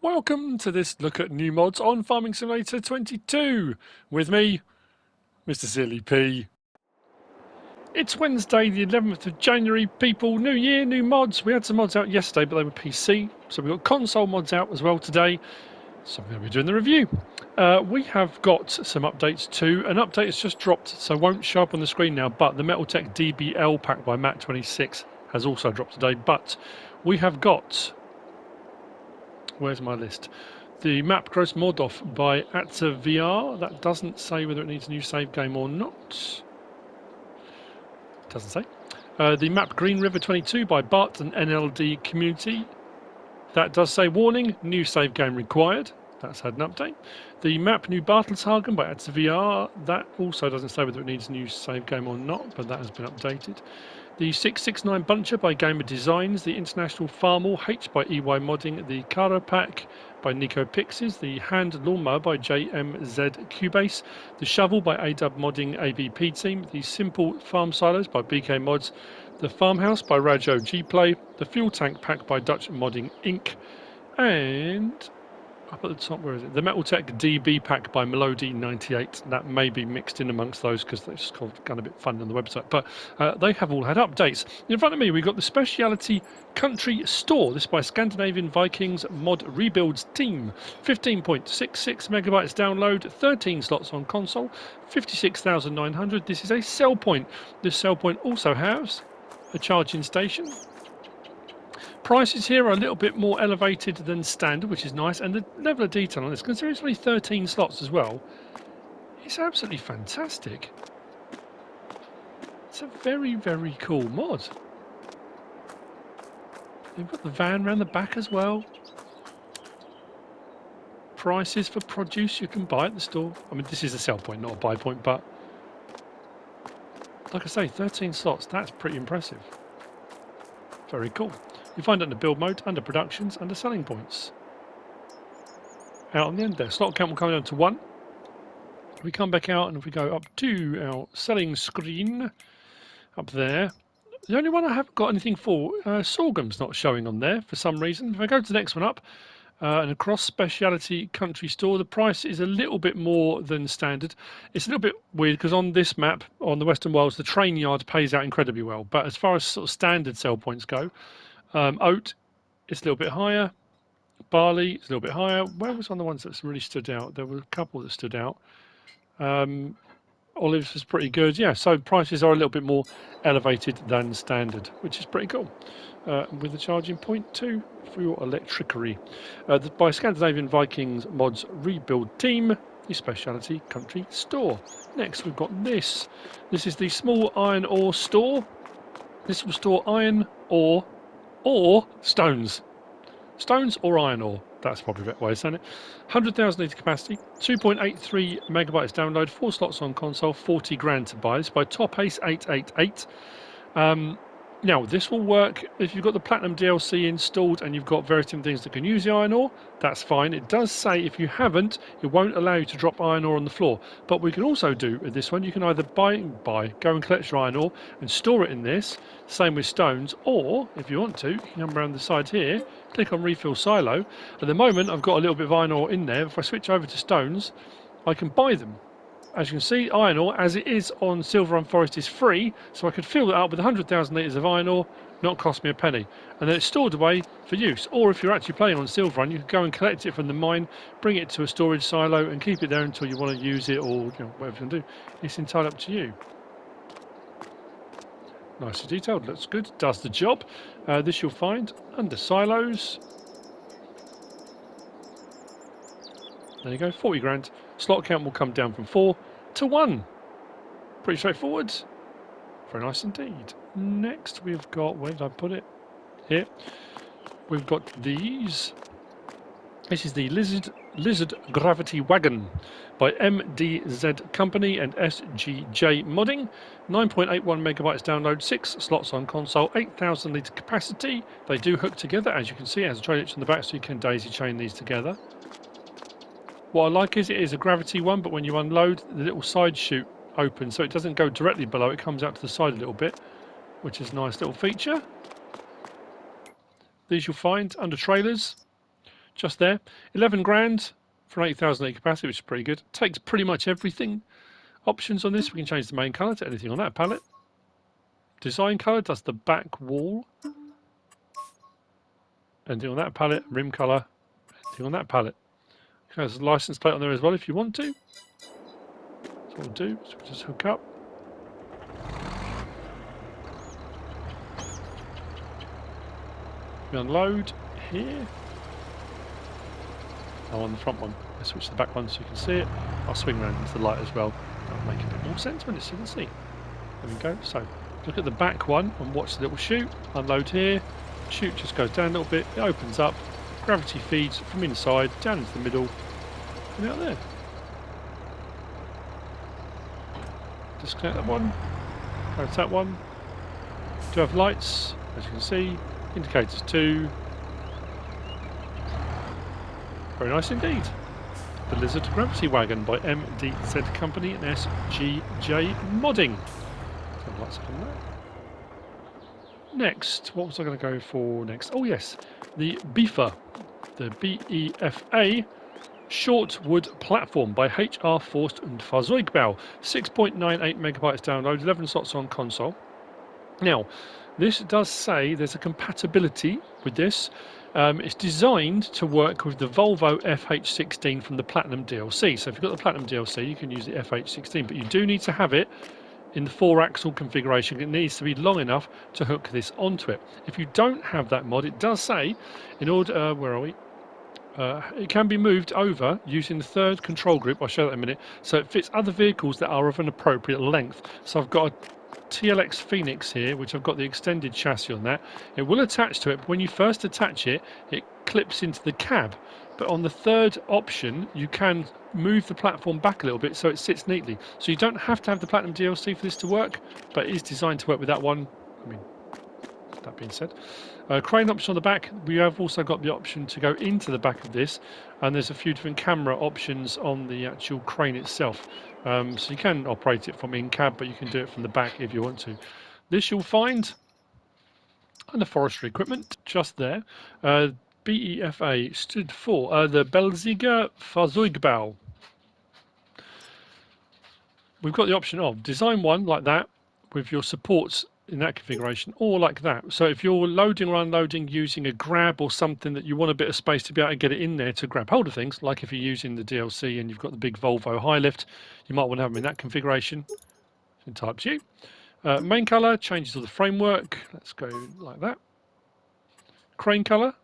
Welcome to this look at new mods on Farming Simulator 22 with me, MrSealyp. It's Wednesday the 11th of January, people. New year, new mods. We had some mods out yesterday, but they were PC, so we've got console mods out as well today, so we're going to be doing the review. We have got some updates too. An update has just dropped, so won't show up on the screen now, but the Metaltech DBL pack by Mat26 has also dropped today, but we have got... Where's my list? The map Gross Mordorf by Atza VR. That doesn't say whether it needs a new save game or not. Doesn't say. The map Green River 22 by Bart and NLD Community. That does say warning, new save game required. That's had an update. The map New Bartelshagen by Atza VR. That also doesn't say whether it needs a new save game or not, but that has been updated. The 669 Buncher by Gamer Designs, the International Farmall H by EY Modding, the Brocard Pack by Nico Pixies, the Hand Lawnmower by JMZ the Shovel by AW Modding ABP Team, the Simple Farm Silos by BK Mods, the Farmhouse by Rajo Gplay, the Fuel Tank Pack by Dutch Modding Inc., and up at the top, where is it? The Metaltech DB pack by Melody98. That may be mixed in amongst those because they've just gone a bit fun on the website. But they have all had updates. In front of me, we've got the Speciality Country Store. This by Scandinavian Vikings Mod Rebuilds Team. 15.66 megabytes download, 13 slots on console, 56,900. This is a sell point. This sell point also has a charging station. Prices here are a little bit more elevated than standard, which is nice, and the level of detail on this, considering it's only 13 slots as well, it's absolutely fantastic. It's a very, very cool mod. They've got the van around the back as well. Prices for produce you can buy at the store. I mean, this is a sell point, not a buy point, but like I say, 13 slots, that's pretty impressive. Very cool. You find it under build mode, under productions, under selling points. Out on the end there. Slot count will come down to 1. If we come back out and if we go up to our selling screen, up there, the only one I haven't got anything for, sorghum's not showing on there for some reason. If I go to the next one up, and across Speciality Country Store, the price is a little bit more than standard. It's a little bit weird because on this map, on the Western Wilds, the train yard pays out incredibly well. But as far as sort of standard sell points go, oat, it's a little bit higher. Barley is a little bit higher. Where was one of the ones that really stood out? There were a couple that stood out. Olives was pretty good. Yeah, so prices are a little bit more elevated than standard, which is pretty cool. With the charging point too for your electricery. By Scandinavian Vikings Mods Rebuild Team, the Speciality Country Store. Next we've got this. This is the Small Iron Ore Store. This will store iron ore or stones. Stones or iron ore. That's probably a better way of saying it. 100,000 litre capacity, 2.83 megabytes download, 4 slots on console, 40 grand to buy. This by Top Ace 888. Now, this will work if you've got the Platinum DLC installed and you've got various different things that can use the iron ore. That's fine. It does say if you haven't, it won't allow you to drop iron ore on the floor. But we can also do with this one, you can either go and collect your iron ore and store it in this. Same with stones. Or, if you want to, you can come around the side here, click on Refill Silo. At the moment, I've got a little bit of iron ore in there. If I switch over to stones, I can buy them. As you can see, iron ore, as it is on Silver Run Forest, is free, so I could fill that up with 100,000 litres of iron ore, not cost me a penny. And then it's stored away for use. Or if you're actually playing on Silver Run, you can go and collect it from the mine, bring it to a storage silo, and keep it there until you want to use it, or whatever you can do. It's entirely up to you. Nicely detailed, looks good, does the job. This you'll find under silos. There you go, 40 grand. Slot count will come down from 4 to 1. Pretty straightforward. Very nice indeed. Next we've got, where did I put it? Here. We've got these. This is the Lizard Gravity Wagon by MDZCompany and SGJ Modding. 9.81 megabytes download, 6 slots on console, 8,000 litre capacity. They do hook together, as you can see. It has a trailer hitch on the back, so you can daisy chain these together. What I like is it is a gravity one, but when you unload, the little side chute opens, so it doesn't go directly below, it comes out to the side a little bit, which is a nice little feature. These you'll find under trailers. just there. 11 grand for an 8,000 litre capacity, which is pretty good. Takes pretty much everything. Options on this, we can change the main colour to anything on that palette. Design colour does the back wall. Anything on that palette. Rim colour, anything on that palette. There's a license plate on there as well if you want to. That's what we'll do. So we'll just hook up. We unload here. Oh, on the front one. Let's switch to the back one so you can see it. I'll swing around into the light as well. That'll make a bit more sense when it's you can see. There we go. So look at the back one and watch the little chute. Unload here. Chute just goes down a little bit. It opens up. Gravity feeds from inside down into the middle and out there. Disconnect that one. Go to that one. Do have lights, as you can see. Indicators too. Very nice indeed. The Lizard Gravity Wagon by MDZCompany and SGJ Modding. So lots of fun there. Next, what was I going to go for next? Oh yes, the Befa, the BEFA Shortwood platform by HR Forst and Fahrzeugbau. 6.98 megabytes download, 11 slots on console. Now, this does say there's a compatibility with this. It's designed to work with the Volvo FH16 from the Platinum DLC. So if you've got the Platinum DLC, you can use the FH16, but you do need to have it in the 4-axle configuration. It needs to be long enough to hook this onto it. If you don't have that mod, it does say, in order, where are we? It can be moved over using the third control group. I'll show that in a minute. So it fits other vehicles that are of an appropriate length. So I've got a TLX Phoenix here, which I've got the extended chassis on that. It will attach to it, but when you first attach it, it clips into the cab. But on the third option, you can move the platform back a little bit so it sits neatly. So you don't have to have the Platinum DLC for this to work, but it is designed to work with that one. I mean, that being said. Crane option on the back, we have also got the option to go into the back of this, and there's a few different camera options on the actual crane itself. So you can operate it from in-cab, but you can do it from the back if you want to. This you'll find under forestry equipment, just there. BEFA stood for the Belgiger Fahrzeugbau. We've got the option of design one like that with your supports in that configuration, or like that. So if you're loading or unloading using a grab or something that you want a bit of space to be able to get it in there to grab hold of things, like if you're using the DLC and you've got the big Volvo high lift, you might want to have them in that configuration. It's entirely up to you. Main colour changes all the framework. Let's go like that. Crane colour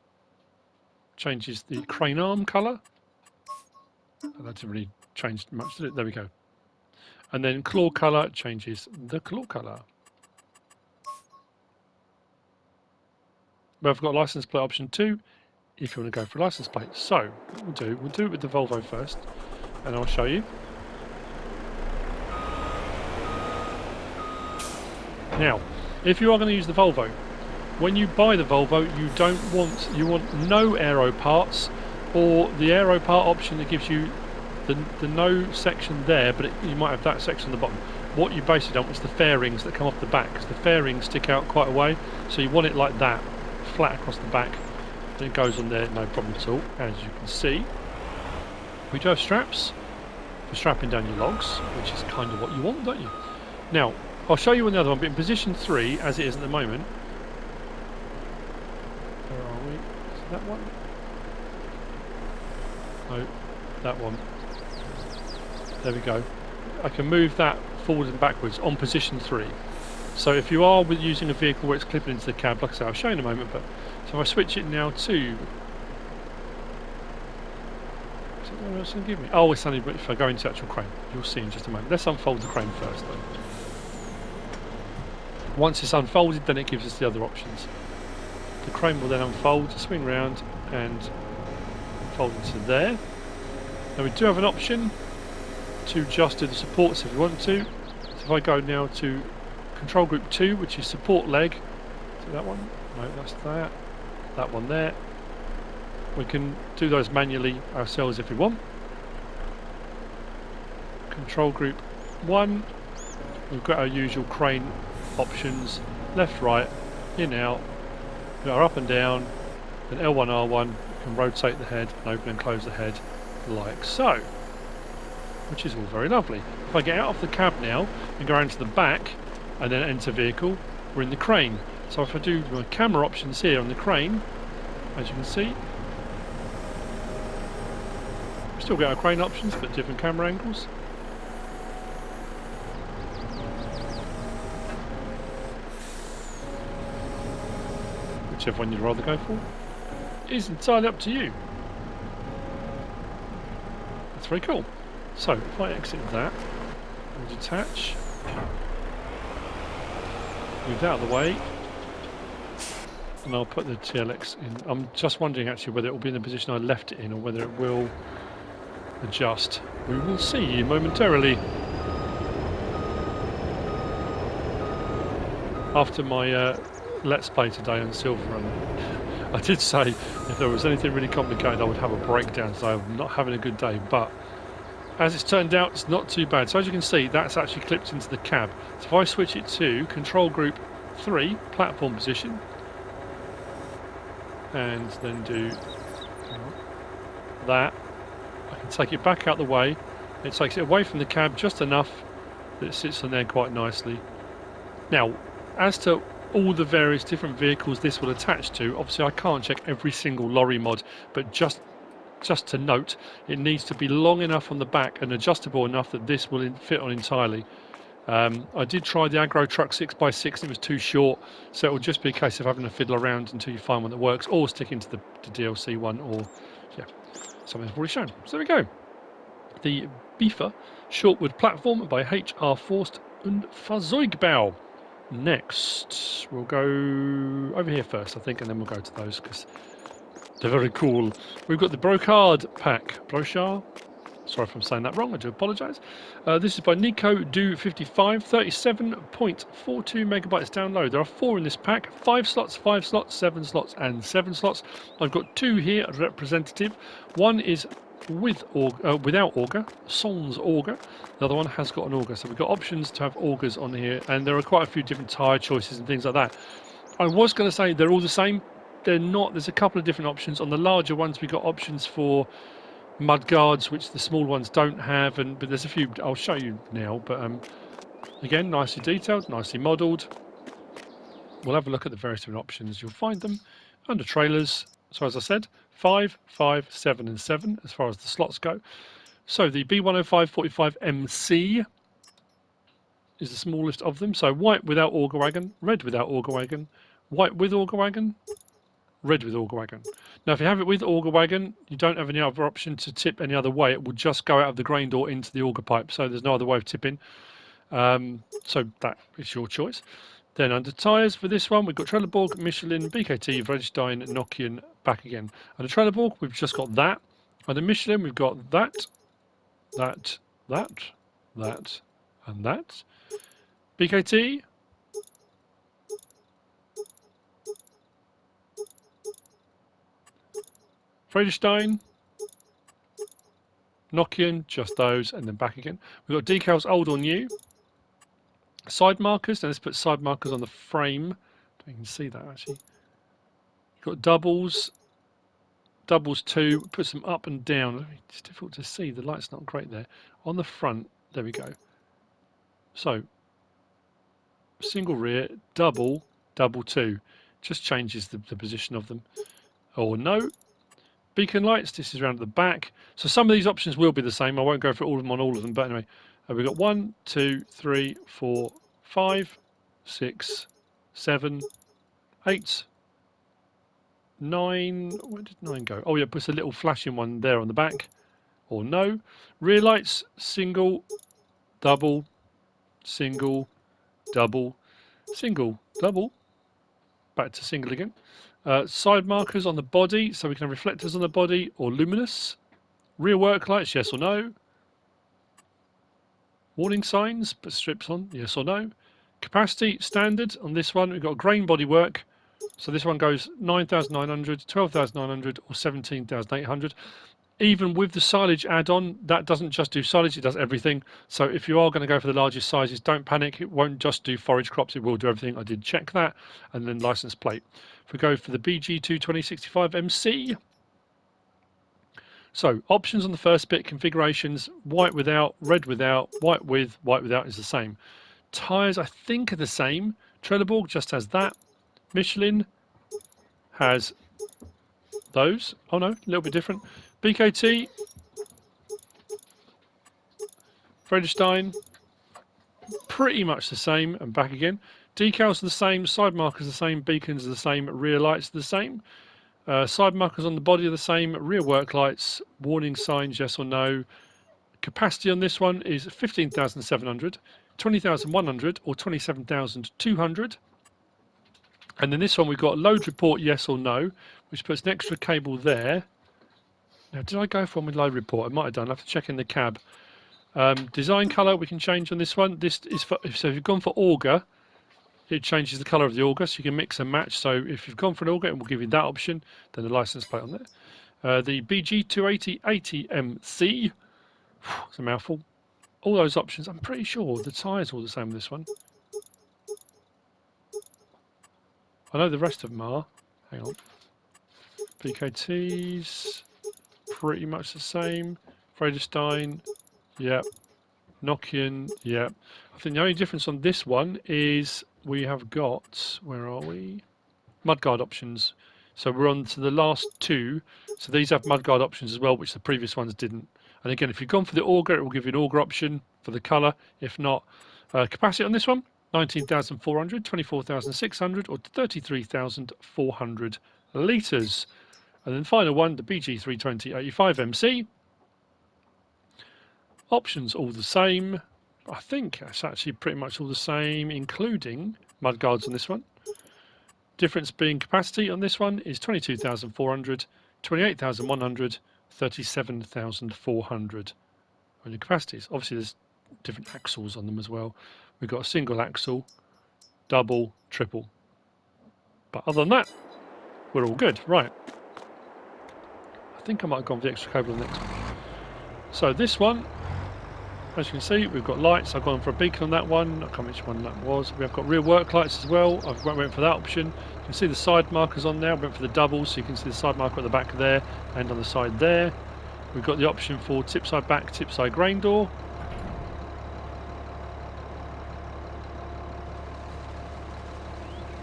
changes the crane arm colour. That didn't really change much, did it? There we go. And then claw colour changes the claw colour. We've got license plate option 2 if you want to go for a license plate. So what we'll do it with the Volvo first, and I'll show you. Now, if you are going to use the Volvo, when you buy the Volvo, you want no aero parts, or the aero part option that gives you the no section there, but you might have that section on the bottom. What you basically don't want is the fairings that come off the back, because the fairings stick out quite a way, so you want it like that, flat across the back. Then it goes on there, no problem at all. As you can see, we do have straps for strapping down your logs, which is kind of what you want, don't you? Now, I'll show you on the other one, but in position 3, as it is at the moment. Where are we? Is it that one? No, that one. There we go. I can move that forward and backwards on position 3. So if you are using a vehicle where it's clipping into the cab, like I say, I'll show you in a moment, but so if I switch it now to... What else can give me? Oh, it's only if I go into actual crane. You'll see in just a moment. Let's unfold the crane first, though. Once it's unfolded, then it gives us the other options. The crane will then unfold, swing round, and fold into there. Now we do have an option to just do the supports if you want to. So if I go now to control group 2, which is support leg, so that one, no, that's that, that one there. We can do those manually ourselves if we want. Control group 1, we've got our usual crane options, left, right, in, out, our up and down, then L1, R1, You can rotate the head and open and close the head like so, which is all very lovely. If I get out of the cab now and go around to the back and then enter vehicle, we're in the crane. So if I do my camera options here on the crane, as you can see, still get our crane options but different camera angles. Whichever one you'd rather go for is entirely up to you. That's very cool. So if I exit that and detach, move that out of the way, and I'll put the TLX in. I'm just wondering actually whether it will be in the position I left it in or whether it will adjust. We will see momentarily. After my Let's Play today on Silver Run, I did say if there was anything really complicated I would have a breakdown, so I'm not having a good day, but as it's turned out it's not too bad. So as you can see, that's actually clipped into the cab. So if I switch it to control group 3 platform position and then do that, I can take it back out the way. It takes it away from the cab just enough that it sits on there quite nicely. Now, as to all the various different vehicles this will attach to, obviously I can't check every single lorry mod, but just to note, it needs to be long enough on the back and adjustable enough that this will fit on entirely. I did try the Agro Truck 6x6 and it was too short, so it will just be a case of having to fiddle around until you find one that works, or sticking to the DLC one, or yeah, something I've already shown. So there we go. The Befa Shortwood platform by HR Forst and Fahrzeugbau. Next, we'll go over here first, I think, and then we'll go to those because they're very cool. We've got the Brocard Pack. Brochard? Sorry if I'm saying that wrong, I do apologise. This is by Nico Do 55, 37.42 megabytes download. There are 4 in this pack, 5 slots, 5 slots, 7 slots, and 7 slots. I've got 2 here representative. One is without auger, sans auger. The other one has got an auger, so we've got options to have augers on here, and there are quite a few different tyre choices and things like that. I was going to say they're all the same. They're not. There's a couple of different options. On the larger ones, we've got options for mud guards, which the small ones don't have, but there's a few I'll show you now. But again, nicely detailed, nicely modelled. We'll have a look at the various different options. You'll find them under trailers. So as I said, 5, 5, 7 and 7 as far as the slots go. So the B105/45MC is the smallest of them. So white without auger wagon, red without auger wagon, white with auger wagon, red with auger wagon. Now if you have it with auger wagon, you don't have any other option to tip any other way. It will just go out of the grain door into the auger pipe. So there's no other way of tipping. So that is your choice. Then under tyres for this one, we've got Trelleborg, Michelin, BKT, Vredstein, Nokian, back again. Under Trelleborg, we've just got that. Under Michelin, we've got that, that, and that. BKT, Vredstein, Nokian, just those, and then back again. We've got decals old or new. Side markers, now let's put side markers on the frame. Don't you can see that actually. You've got doubles 2, put some up and down. It's difficult to see, the light's not great there. On the front, there we go. So, single rear, double 2. Just changes the position of them. Or no. Beacon lights, this is around at the back. So some of these options will be the same. I won't go for all of them on all of them, but anyway. We've got 1, 2, 3, 4, 5, 6, 7, 8, 9. Where did 9 go? Oh yeah, puts a little flashing one there on the back. Or no. Rear lights, single, double, single, double, single, double. Back to single again. Side markers on the body, so we can have reflectors on the body, or luminous. Rear work lights, yes or no. Warning signs, put strips on, yes or no. Capacity, standard on this one. We've got grain bodywork. So this one goes 9,900, 12,900 or 17,800. Even with the silage add-on, that doesn't just do silage, it does everything. So if you are going to go for the largest sizes, don't panic. It won't just do forage crops, it will do everything. I did check that. And then license plate. If we go for the BG2 2065 MC, So options on the first bit, configurations, white without, red without, white with, white without is the same. Tyres I think are the same. Trelleborg just has that. Michelin has those. Oh no, a little bit different. BKT, Friedrichstein, pretty much the same, and back again. Decals are the same, side markers are the same, beacons are the same, rear lights are the same. Side markers on the body are the same, rear work lights, warning signs, yes or no. Capacity on this one is 15,700, 20,100 or 27,200. And then this one we've got load report, yes or no, which puts an extra cable there. Now, did I go for one with load report? I might have done. I'll have to check in the cab. Design colour we can change on this one. This is for, so if you've gone for auger, it changes the colour of the auger, so you can mix and match. So if you've gone for an auger, and we'll give you that option, then the license plate on there. The BG280 80MC, it's a mouthful. All those options, I'm pretty sure the tyres are all the same with this one. I know the rest of them are. Hang on. BKTs, pretty much the same. Friedrichstein, yep. Nokian, yep. I think the only difference on this one is we have got, where are we? Mudguard options. So we're on to the last two. So these have mudguard options as well, which the previous ones didn't. And again, if you've gone for the auger, it will give you an auger option for the colour. If not, capacity on this one, 19,400, 24,600 or 33,400 litres. And then final one, the BG320 85MC. Options all the same. I think it's actually pretty much all the same, including mudguards on this one. Difference being capacity on this one is 22,400, 28,100, 37,400 on your capacities. Obviously there's different axles on them as well. We've got a single axle, double, triple. But other than that, we're all good. Right. I think I might have gone for the extra cable on the next one. So this one, as you can see, we've got lights. I've gone for a beacon on that one. I can't remember which one that was. We've got rear work lights as well. I went for that option. You can see the side markers on there. I went for the doubles, so you can see the side marker at the back there and on the side there. We've got the option for tip side back, tip side grain door.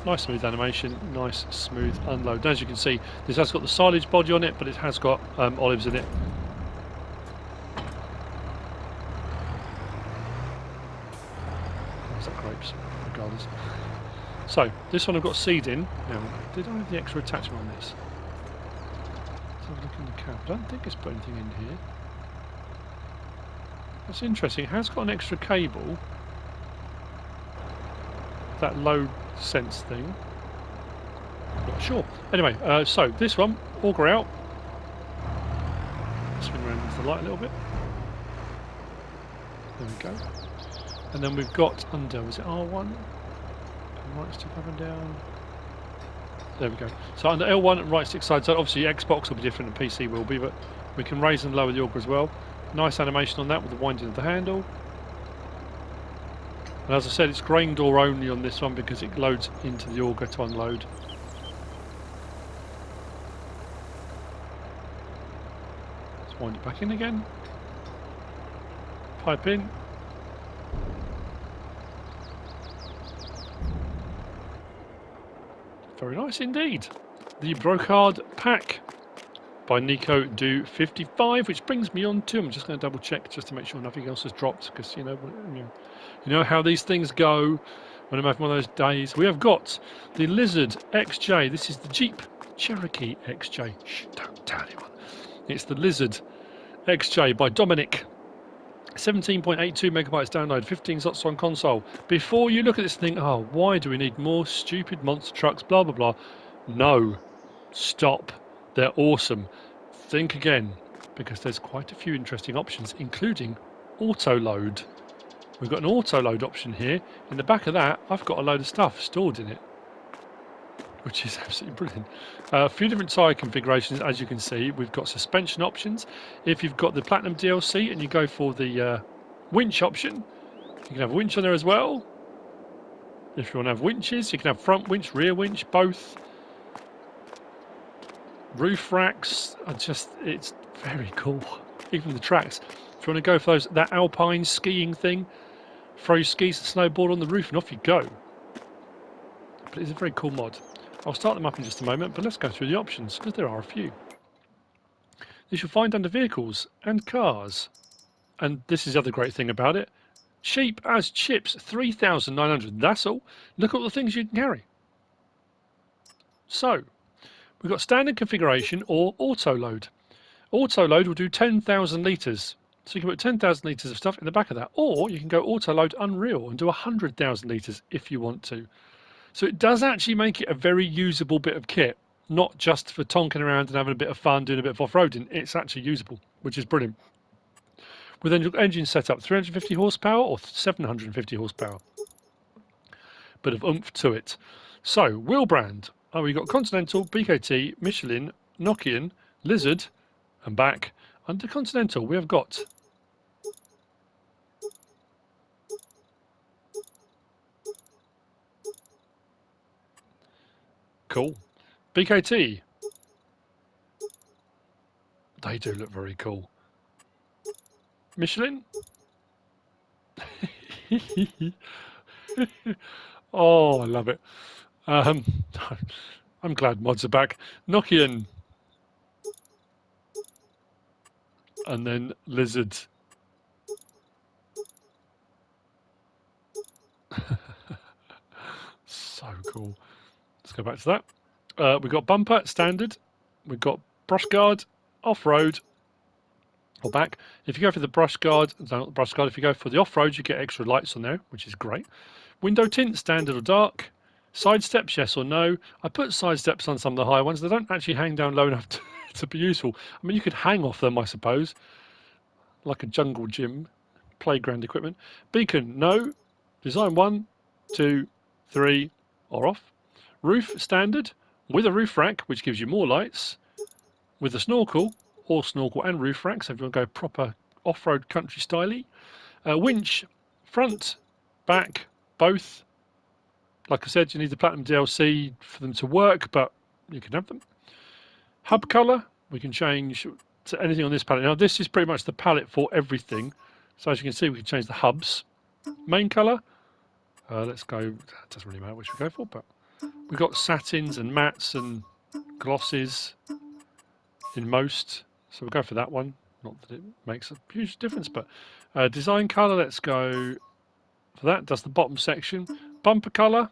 Nice smooth animation, nice smooth unload. As you can see, this has got the silage body on it, but it has got olives in it. Grapes, regardless. So this one I've got seed in. Now, did I have the extra attachment on this? Let's have a look in the cab. I don't think it's put anything in here. That's interesting. It has got an extra cable. That load sense thing. Not sure. Anyway, so this one, auger out. Spin around into the light a little bit. There we go. And then we've got under, was it R1? Right stick up and down. There we go. So under L1 right stick side, so obviously Xbox will be different than PC will be, but we can raise and lower the auger as well. Nice animation on that with the winding of the handle. And as I said, it's grain door only on this one because it loads into the auger to unload. Let's wind it back in again. Pipe in. Very nice indeed. The Brocard Pack by Nico do 55, which brings me on to, I'm just going to double check just to make sure nothing else has dropped, because you know how these things go when I'm having one of those days. We have got the Lizard XJ. This is the Jeep Cherokee XJ. Shh, don't tell anyone. It's the Lizard XJ by Dominick. 17.82 megabytes download, 15 slots on console. Before you look at this and think, oh, why do we need more stupid monster trucks, blah, blah, blah. No. Stop. They're awesome. Think again, because there's quite a few interesting options, including auto load. We've got an auto load option here. In the back of that, I've got a load of stuff stored in it, which is absolutely brilliant. A few different tyre configurations, as you can see. We've got suspension options. If you've got the Platinum DLC and you go for the winch option, you can have a winch on there as well. If you want to have winches, you can have front winch, rear winch, both. Roof racks, it's Very cool. Even the tracks. If you want to go for that alpine skiing thing, throw your skis and snowboard on the roof and off you go. But it's a very cool mod. I'll start them up in just a moment, but let's go through the options, because there are a few. These you'll find under vehicles and cars. And this is the other great thing about it. Cheap as chips, 3,900. That's all. Look at all the things you can carry. So, we've got standard configuration or auto load. Auto load will do 10,000 litres. So you can put 10,000 litres of stuff in the back of that. Or you can go auto load unreal and do 100,000 litres if you want to. So it does actually make it a very usable bit of kit. Not just for tonking around and having a bit of fun, doing a bit of off-roading. It's actually usable, which is brilliant. With engine setup, 350 horsepower or 750 horsepower. Bit of oomph to it. So, wheel brand. Oh, we've got Continental, BKT, Michelin, Nokian, Lizard, and back. Under Continental, we have got cool. BKT. They do look very cool. Michelin. Oh, I love it. I'm glad mods are back. Nokian. And then Lizard. So cool. Let's go back to that. We've got bumper, standard. We've got brush guard, off-road, or back. If you go for the brush guard, no, not the brush guard, if you go for the off-road, you get extra lights on there, which is great. Window tint, standard or dark. Side steps, yes or no. I put side steps on some of the higher ones. They don't actually hang down low enough to be useful. I mean, you could hang off them, I suppose, like a jungle gym, playground equipment. Beacon, no. Design 1, 2, 3, or off. Roof, standard, with a roof rack, which gives you more lights. With a snorkel, or snorkel and roof rack, so if you want to go proper off-road country styley. Winch, front, back, both. Like I said, you need the Platinum DLC for them to work, but you can have them. Hub colour, we can change to anything on this palette. Now this is pretty much the palette for everything. So as you can see, we can change the hubs. Main colour, let's go, it doesn't really matter which we go for, but we've got satins and mattes and glosses in most. So we'll go for that one. Not that it makes a huge difference, but design colour, let's go for that. Does the bottom section. Bumper colour.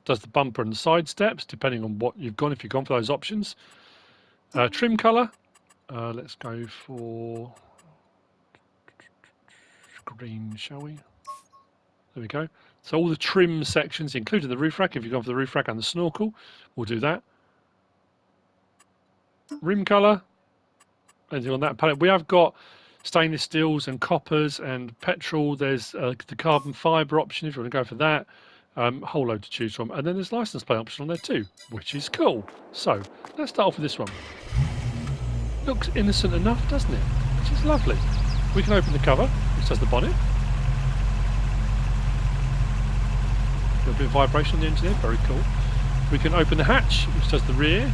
Does the bumper and the side steps, depending on what you've gone, if you've gone for those options. Trim colour. Let's go for green, shall we? There we go. So all the trim sections, including the roof rack, if you've gone for the roof rack and the snorkel, we'll do that. Rim colour. Anything on that palette. We have got stainless steels and coppers and petrol. There's the carbon fibre option if you want to go for that. A whole load to choose from. And then there's license plate option on there too, which is cool. So let's start off with this one. Looks innocent enough, doesn't it? Which is lovely. We can open the cover, which does the bonnet. A little bit of vibration on the engine there, very cool. We can open the hatch, which does the rear.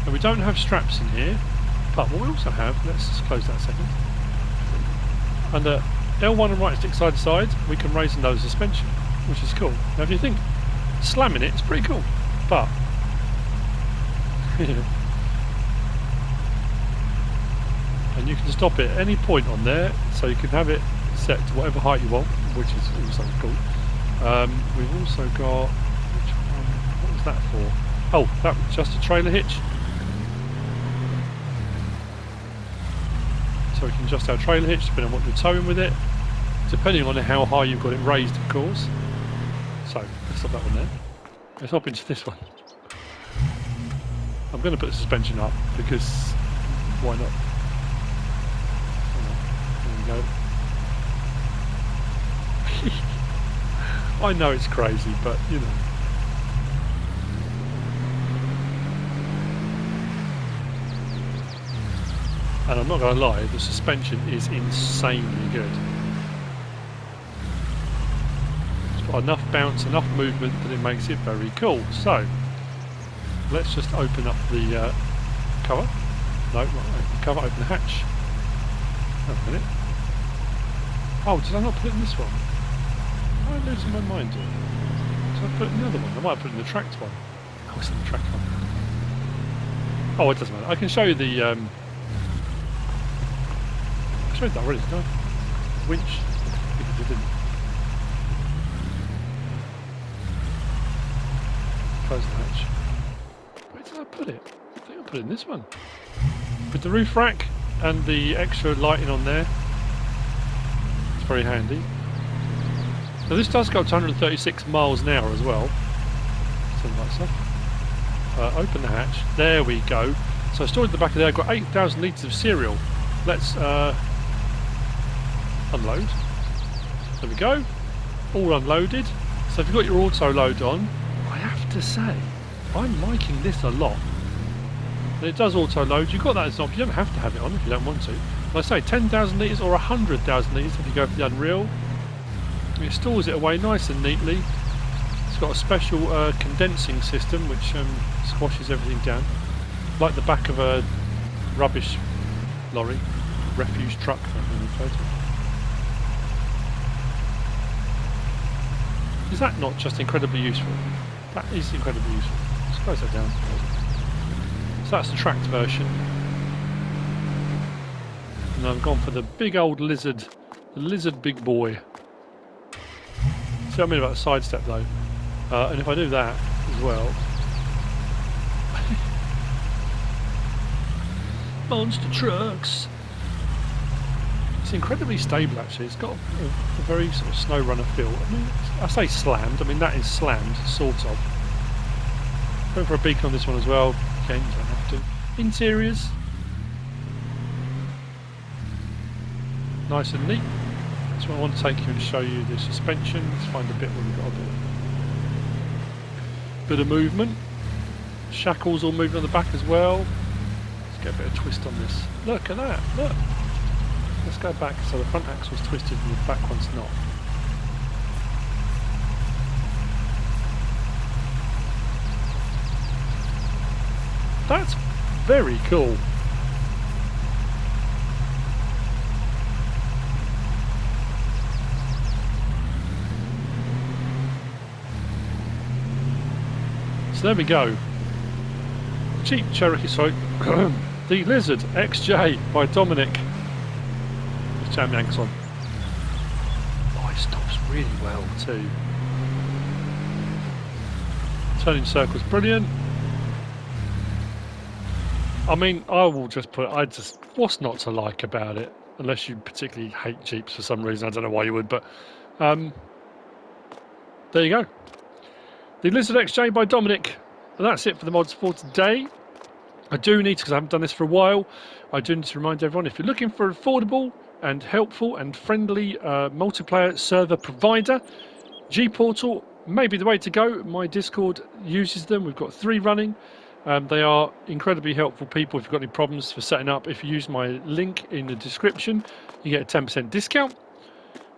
And we don't have straps in here, but what we also have, let's just close that a second. Under L1 and right stick side to side, we can raise and lower the suspension, which is cool. Now if you think slamming it's pretty cool, but and you can stop it at any point on there, so you can have it set to whatever height you want, which is also cool. We've also got, which one, what was that for? Oh, that was just a trailer hitch. So we can adjust our trailer hitch depending on what you're towing with it, depending on how high you've got it raised, of course. So let's stop that one there. Let's hop into this one. I'm going to put the suspension up because why not? There we go. I know it's crazy, but you know. And I'm not going to lie, the suspension is insanely good. It's got enough bounce, enough movement that it makes it very cool. So, let's just open up the cover. No, not open the cover, open the hatch. Wait a minute. Oh, did I not put it in this one? Am I losing my mind here? Did I put it in the other one? I might have put it in the tracked one. Oh, it's in the tracked one. Oh, it doesn't matter. I can show you the... I showed that already, didn't I? Winch. I think I didn't. Close the hatch. Where did I put it? I think I put it in this one. With the roof rack and the extra lighting on there. It's very handy. Now this does go up to 136 miles an hour as well. Something like stuff. Open the hatch. There we go. So stored in the back of there, I've got 8,000 litres of cereal. Let's unload. There we go. All unloaded. So if you've got your auto load on, I have to say, I'm liking this a lot. And it does auto load. You've got that as an option. You don't have to have it on if you don't want to. Like I say, 10,000 litres or 100,000 litres if you go for the Unreal. It stores it away nice and neatly. It's got a special condensing system which squashes everything down. Like the back of a rubbish lorry, refuse truck. Is that not just incredibly useful? That is incredibly useful. Let's close that down. So that's the tracked version. And I've gone for the big old lizard, the lizard big boy. See what I mean about the sidestep though? And if I do that as well... Monster trucks! It's incredibly stable actually. It's got a very sort of snow runner feel. I mean, I say slammed, I mean that is slammed, sort of. Going for a beacon on this one as well. Again, you don't have to. Interiors. Nice and neat. So I want to take you and show you the suspension. Let's find a bit where we've got a bit of movement. Shackles all moving on the back as well. Let's get a bit of twist on this. Look at that, look. Let's go back. So the front axle's twisted and the back one's not. That's very cool. So there we go. Jeep Cherokee, sorry. The Lizard XJ by Dominick. Let's jam the anchors on. Oh, it stops really well too. Turning circles, brilliant. I mean, I will just put, what's not to like about it? Unless you particularly hate Jeeps for some reason, I don't know why you would, but there you go. The Lizard XJ by Dominick. And that's it for the mods for today. I do need to, because I haven't done this for a while, I do need to remind everyone, if you're looking for an affordable and helpful and friendly multiplayer server provider, Gportal may be the way to go. My Discord uses them. We've got 3 running. They are incredibly helpful people if you've got any problems for setting up. If you use my link in the description, you get a 10% discount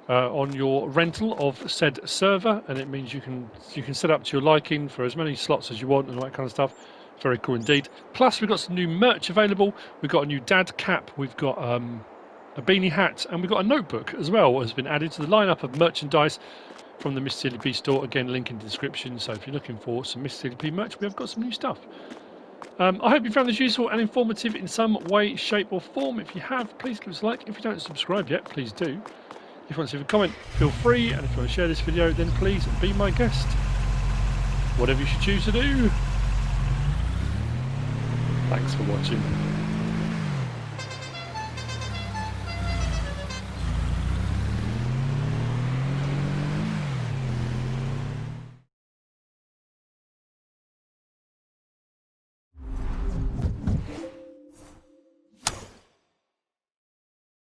on your rental of said server, and it means you can set up to your liking for as many slots as you want and all that kind of stuff. Very cool indeed. Plus we've got some new merch available. We've got a new dad cap, we've got a beanie hat, and we've got a notebook as well has been added to the lineup of merchandise from the MrSealyp store. Again, link in the description. So if you're looking for some MrSealyp merch, we have got some new stuff. I hope you found this useful and informative in some way, shape or form. If you have, please give us a like. If you don't subscribe yet, please do. If you want to leave a comment, feel free. And if you want to share this video, then please be my guest. Whatever you should choose to do. Thanks for watching.